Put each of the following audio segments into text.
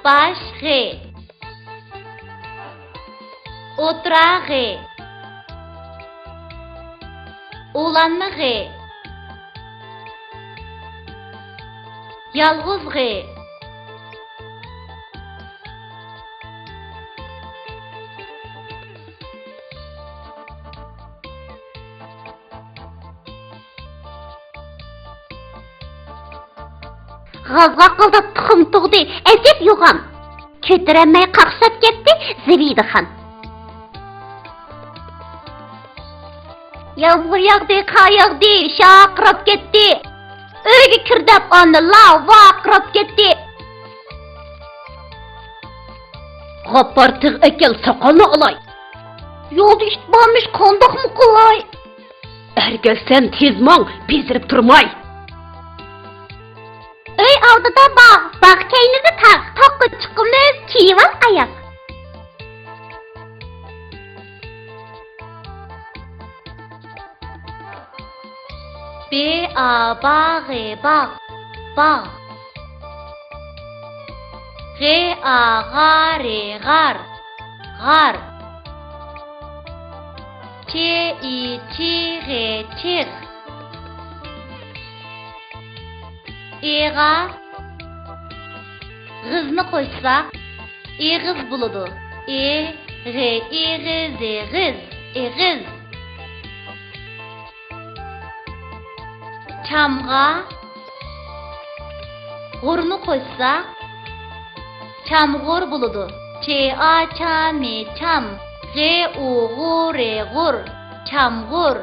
baş G. Otura G. Oğlanlı G. Yalğız G. Gazga qılda tıxım tuğdu, əcəb yoğan. Kötürənməy qaqşat getdi, zibidi xan. Yağmur yağdı, qar yağdı, şaqırab getdi. Öyge kirdəb anı lava qırab getdi. Qapartıq əkel saqalını alay. Yolda iştbamış qandaq mı qılay? Ərgəlsən tezman, bezirib turmay. Öy aldıda bağ keyninizi taqqı çıqımız, kiyvan ayak. B A ba G bağ. Bağ. G A ga re gar. Gar. Ç I çi G çiğ. Eğa Gızını koysak Eğiz buludu. Eğiz Eğiz. Çamğa Gurunu koysak Çamgur buludu. Ç-a çami çam. G-u-gu-re gur. Çamgur.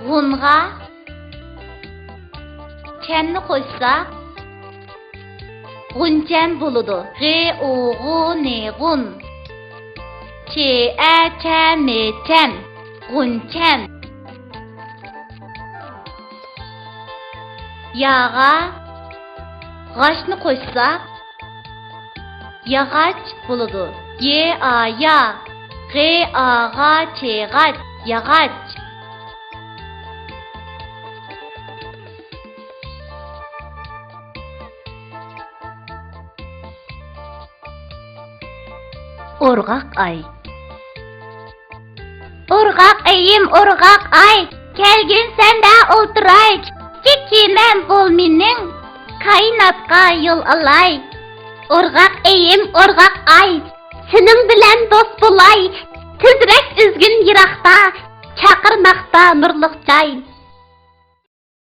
Gunga Çenni koysak Gunçen buludu. G-u-gu-ne gun. Ç-e-çe-me çem. Gunçen. Yağa Gaçni koysak Yağaç buludu. Y-a-ya G-a-ga-çe-gaç. Yağaç. Urgaq ay. Urgaq ayım, urgaq ay. Kelgin sende olturay. Çikimen bol minin. Kainatqa yol alay. Urgaq ayım, urgaq ay. Senin bilen dost bulay. Tizrek üzgün yıraqta. Çaqırmaqta nurluq cay.